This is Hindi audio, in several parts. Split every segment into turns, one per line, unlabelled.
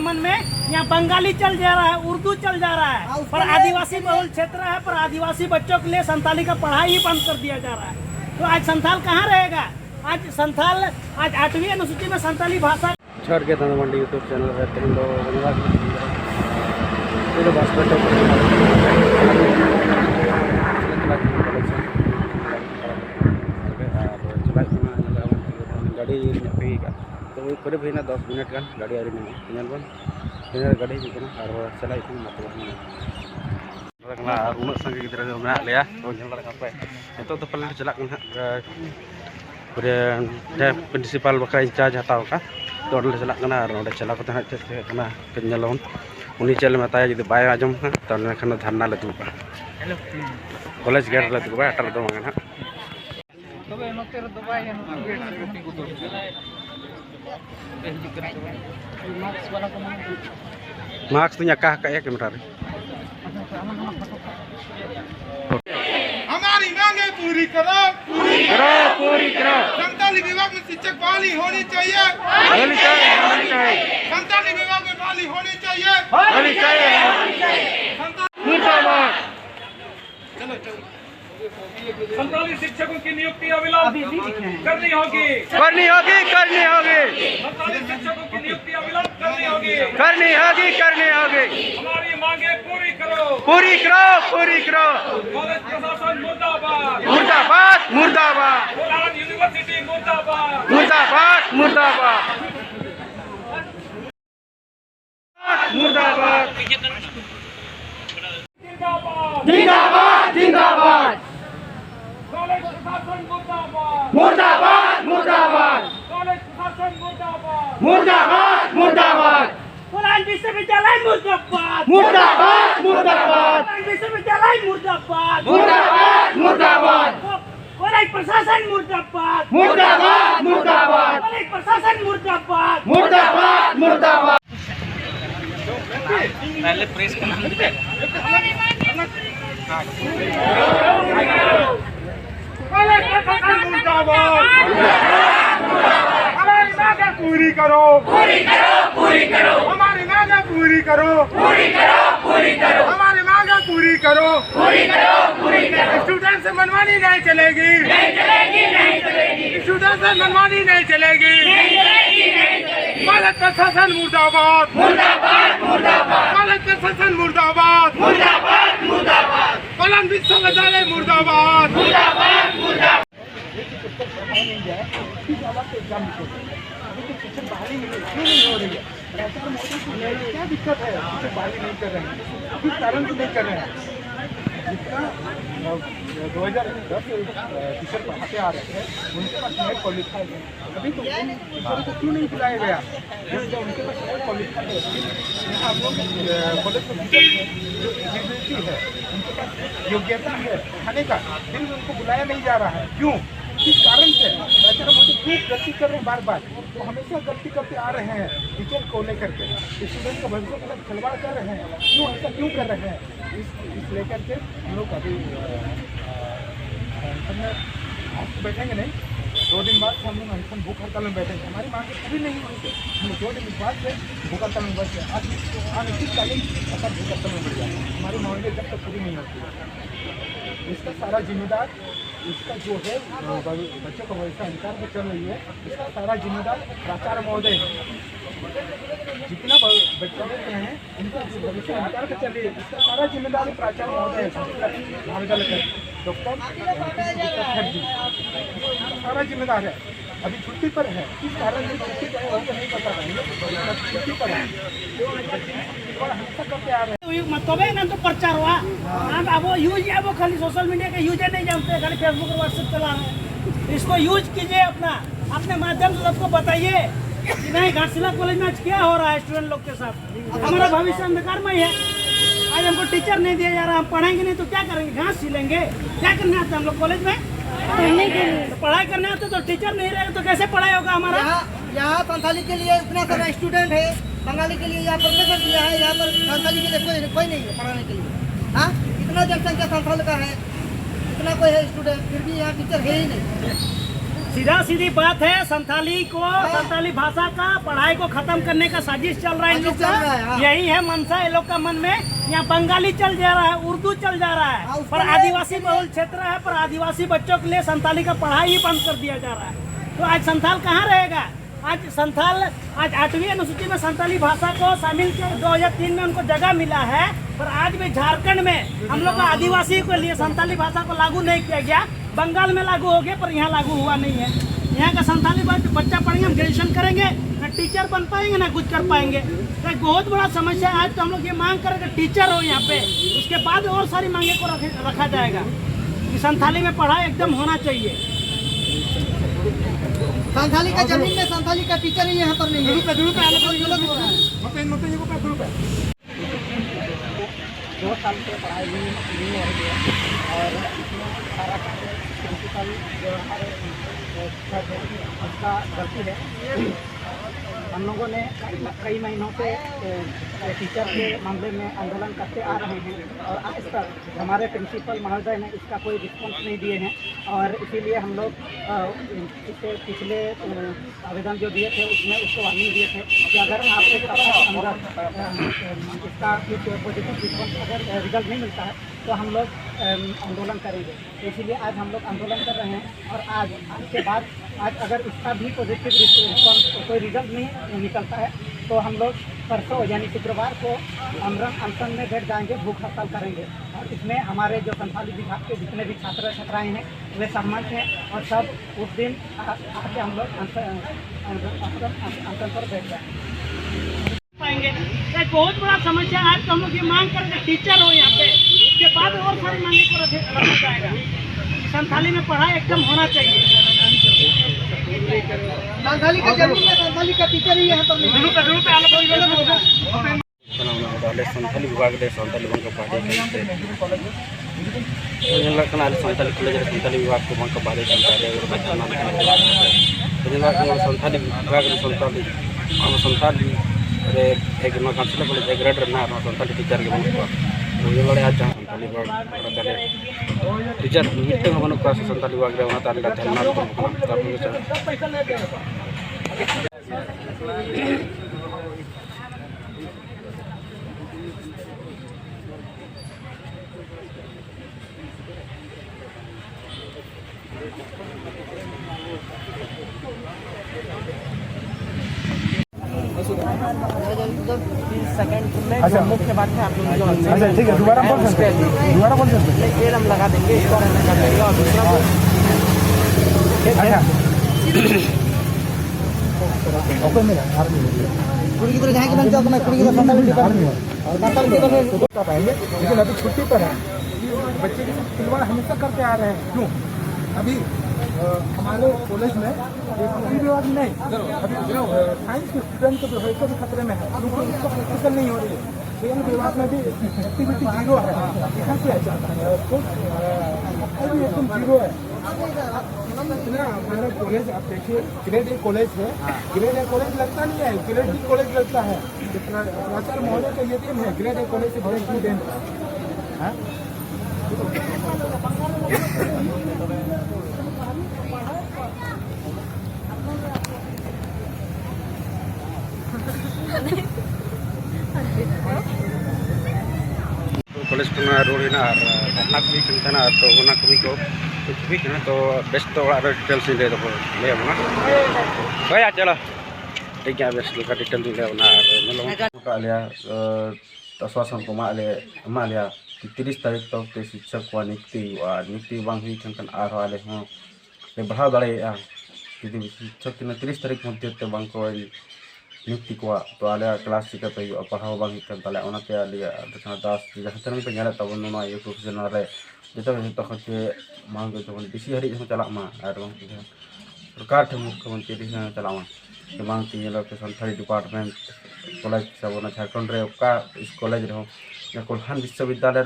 मन में यहाँ बंगाली चल जा रहा है, उर्दू चल जा रहा है, पर आदिवासी बहुल क्षेत्र है, पर आदिवासी बच्चों के लिए संथाली का पढ़ाई ही बंद कर दिया जा रहा है। तो आज संथाल कहाँ रहेगा? आज संथाल आज 8वीं अनुसूची में संथाली भाषा
छोड़ के धन मंडी यूट्यूब चैनल रहते हैं गाड़ी तो करे भी 10 मिनट गान गाड़ी आरी में बन गाड़ी हिजुना और चला उन संगे गिद्रा जो मेना लेया तो पे नितो तो पले चला पूरे प्रिंसिपल बखरा इंचार्ज हताव का तो चला चला चलना उन्हीं चल बताया जी बाय आजम तो धरना ले दुबा कॉलेज गेट ले दुबा अटल दो मंगना मार्क्स तो का कैमरा रे
हमारी मांगे पूरी करो
पूरी करो
संताली विभाग में शिक्षक बहाली होनी चाहिए संताली विभाग में बहाली होनी चाहिए संताली शिक्षकों की नियुक्ति अविलंब करनी होगी संताली शिक्षकों की नियुक्ति अविलंब करनी होगी हमारी मांगे पूरी करो कॉलेज प्रशासन मुर्दाबाद कोलान यूनिवर्सिटी मुर्दाबाद
जिंदाबाद
कॉलेज प्रशासन
मुर्दाबाद
कॉलेज प्रशासन मुर्दाबाद
कोलान विश्वविद्यालय मुर्दाबाद कोलान विश्वविद्यालय मुर्दाबाद कॉलेज प्रशासन मुर्दाबाद कॉलेज प्रशासन मुर्दाबाद
पहले प्रेस का नाम दीजिए
कॉलेज प्रशासन मुर्दाबाद हमारी मांगे पूरी करो हमारी मांगे पूरी करो हमारी मांगे पूरी करो स्टूडेंट से मनमानी नहीं चलेगी स्टूडेंट से मनमानी नहीं चलेगी कॉलेज प्रशासन मुर्दाबाद कॉलेज प्रशासन मुर्दाबाद कोलान विश्वविद्यालय मुर्दाबाद क्या दिक्कत है? बहाली नहीं कर रहे हैं, किस कारण से नहीं कर रहे हैं? जितना 2010 टीचर पढ़ाते आ रहे हैं उनके पास नए क्वालिफाइड है, अभी तो उन टीचरों को क्यों नहीं बुलाया गया? जब उनके पास नए क्वालिफाइड है, यहाँ आप लोग कॉलेज में जो एलिजिबिलिटी है, उनके पास योग्यता है पढ़ाने का, फिर उनको बुलाया नहीं जा रहा है। क्यों? किस कारण से? प्राचार्य महोदय क्यों गलती कर रहे हैं बार? वो हमेशा गलती करते आ रहे हैं टीचर को लेकर के, स्टूडेंट का भविष्य के साथ खिलवाड़ कर रहे हैं। क्यों ऐसा क्यों कर रहे हैं? इस लेकर के हम लोग अभी बैठेंगे नहीं, 2 दिन बाद हम लोग अनशन भूख हड़ताल में बैठेंगे। हमारी मांग पूरी नहीं हुई है, हम लोग 2 दिन बाद से भूख हड़ताल में बैठे आज 29 ऐसा भूख हड़ताल में बैठ जाए। हमारी मांगे जब तक पूरी नहीं होती, इसका सारा जिम्मेदार इसका जो है बच्चों का भविष्य अंकार पर चल रही है, इसका सारा जिम्मेदार प्राचार्य महोदय जितना बच्चे देते हैं इनका भविष्य अंकार पर चल रही है, इसका सारा जिम्मेदार प्राचार्य महोदय महाविद्यालय डॉक्टर सारा जिम्मेदार है। अभी छुट्टी पर है, किस कारण से छुट्टी पर है वो नहीं पता है, छुट्टी पर है और हमेशा करते आ रहे हैं।
तबे ना तो प्रचार हुआ अब वो यूज है, वो खाली सोशल मीडिया का यूज नहीं जानते, खाली फेसबुक और व्हाट्सएप चला रहे हैं। इसको यूज कीजिए, अपने माध्यम से सबको बताइए कि नहीं घाटशिला कॉलेज में आज क्या हो रहा है स्टूडेंट लोग के साथ। हमारा भविष्य अंधकार में ही है। आज हमको टीचर नहीं दिया जा रहा, हम पढ़ाएंगे नहीं तो क्या करेंगे? घास सिलेंगे? क्या करने आते हम लोग कॉलेज में? तो पढ़ाई करने आते तो टीचर नहीं रहेगा तो कैसे पढ़ाई होगा हमारा?
यहाँ संथाली के लिए इतना सारा स्टूडेंट है, बंगाली के लिए यहाँ प्रोफेसर दिया है, यहाँ पर संथाली के लिए कोई नहीं है पढ़ाने के लिए। हाँ, इतना जनसंख्या संथाल का है, इतना कोई है स्टूडेंट, फिर भी यहाँ टीचर है ही नहीं।
सीधा सीधी बात है, संथाली भाषा का पढ़ाई को खत्म करने का साजिश चल रहा है इन लोग
चल रहा है,
का।
हाँ।
यही है मनसा इन लोग का मन में। यहाँ बंगाली चल जा रहा है, उर्दू चल जा रहा
हाँ,
है,
उसके
पर
लिए-
आदिवासी बहुल क्षेत्र है, पर आदिवासी बच्चों के लिए संथाली का पढ़ाई ही बंद कर दिया जा रहा है। तो आज संथाल कहाँ रहेगा? आज 8वीं अनुसूची में संथाली भाषा को शामिल किया, 2003 में उनको जगह मिला है, पर आज भी झारखंड में हम लोग का आदिवासी के लिए संथाली भाषा को लागू नहीं किया गया। बंगाल में लागू हो गया, पर यहाँ लागू हुआ नहीं है। यहाँ का संथाली बच्चा पढ़ेंगे, हम ग्रेजुएशन करेंगे, ना टीचर बन पाएंगे ना कुछ कर पाएंगे। तो एक बहुत बड़ा समस्या है। आज तो हम लोग ये मांग करेंगे टीचर हो यहाँ पे, उसके बाद और सारी मांगे को रखा जाएगा कि संथाली में पढ़ाई एकदम होना चाहिए।
संथाली का जमीन में संथाली का टीचर ही यहाँ पर नहीं है। गलत हो रहा है।
दो साल से पढ़ाई नहीं हो रही है और सारा प्रिंसिपल जो हमारे उसका गलती है। हम लोगों ने कई महीनों से टीचर के मामले में आंदोलन करते आ रहे हैं और आज तक हमारे प्रिंसिपल महोदय ने इसका कोई रिस्पॉन्स नहीं दिए हैं। और इसीलिए हम लोग इससे पिछले आवेदन जो दिए थे उसमें उसको वार्निंग दिए थे कि अगर आपके अंदर इसका कुछ पॉजिटिव रिस्पॉन्स अगर रिजल्ट नहीं मिलता है तो हम लोग आंदोलन करेंगे। तो इसीलिए आज हम लोग आंदोलन कर रहे हैं और आज के बाद आज अगर इसका भी पॉजिटिव रिस्पॉन्स कोई रिजल्ट नहीं निकलता है तो हम लोग परसों यानी शुक्रवार को अमरण अनशन में बैठ जाएंगे, भूख हड़ताल करेंगे। और इसमें हमारे जो संथाली विभाग के जितने भी छात्र छात्राएँ हैं वे सहमत हैं और सब उस दिन आके हम लोग अनशन पर बैठ जाएंगे पाएंगे। एक बहुत बड़ा समस्या है। आज तो हम लोग ये मांग करेंगे टीचर हो यहाँ पे, उसके बाद और सारी मांगे को रखा जाएगा। संथाली में पढ़ाई एकदम होना चाहिए।
संथाली का जमीन में संथाली का टीचर ही यहाँ पर नहीं है। गलत हो रहा है।
संथाली विभाग संथाली बंग पार्टी संथाली कॉलेज संथाली विभाग को बंग पार्टी संथाली विभाग संथाली एक काउंसिलर कॉलेज एक ग्रेडर ना संथाली टीचर के बंग ये आज संथाली विभाग टीचर मिट्टन बनु को संथाली विभाग रे ताले
अच्छा
मुख्य बात है आप लोग जो
अच्छा ठीक है, दोबारा बोल सकते हैं, दोबारा बोल सकते हैं।
पेड़ हम लगा देंगे, इसको रहने का देगा और दूसरा
अच्छा ओके मेरा आर्मी
कुड़ी की तरह जहाँ की बनते अपना कुड़ी की तरह संथाली
आर्मी
और संथाली टीचर में
तो कर पाएंगे, लेकिन अभी छुट्टी पर है। बच्चे के साथ खिलवाड़ हमेशा करते आ रहे हैं। क्यों? अभी हमारे कॉलेज में कोई विवाद नहीं, अभी साइंस के स्टूडेंट को जो है भी खतरे में है, क्योंकि उसको प्रैक्टिकल नहीं हो रही है। खेल विभाग में भी एक्टिविटी जीरो है, यहाँ पे जाता है तो भी एकदम जीरो है। ना हमारा कॉलेज आप देखिए, ग्रेड ए कॉलेज है, ग्रेड ए कॉलेज लगता नहीं है, ग्रेड बी कॉलेज लगता है। प्राचार्य महोदय का ये दिन है, ग्रेड ए कॉलेज से ग्रेड बी देन है।
कॉलेज रोड धरना को होना तो कमी को कुछ तो बेस्ट तो डिटेल्स ले लेना भैया चलो ठीक है बेस्ट डिटेल लेना आश्वासन को एमा 30 तारीख तक शिक्षक को नियुक्ति बांग हुई खान आले बढ़ाव दाड़ा शिक्षक 30 तारीख मध्य बांग को नियुक्ति को तो आले क्लास चिकाते पढ़ाव बांग ताले दास जहाँ पे नल तब यूट्यूब चैनल जो के मांग डीसी हरी चलमा सरकार ठे मुख्यमंत्री डीसी चलमा बांग संथाली डिपार्टमेंट कॉलेज सब झारखंड रे इस कॉलेज रहो कोल्हान विश्वविद्यालय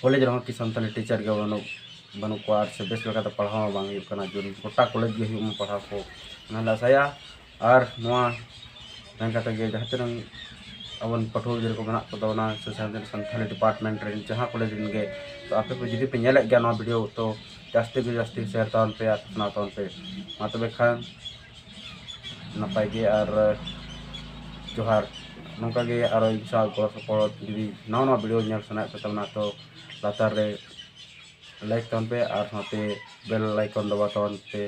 कॉलेज रहो कि संथाली टीचर के बनू को से बेस लगा पढ़ाव बांग जो गोटा कॉलेज के पढ़ाव को आसाया और जहाँ अवन पठोल जर को मना को ना संथाली डिपार्टमेंट रे जहां कॉलेज गे तो आपे को जुदी पे नेले गया ना वीडियो तो जास्ती शेयर ताउन पे अपना ताउन पे मा तबे खान नपाय गे और जोहार नौका गे और इंसा गो सपोर्ट जुदी नवा वीडियो नेल सना पे तमना तो लातार रे लाइक ताउन पे और साथे बेल आइकन दबा ताउन पे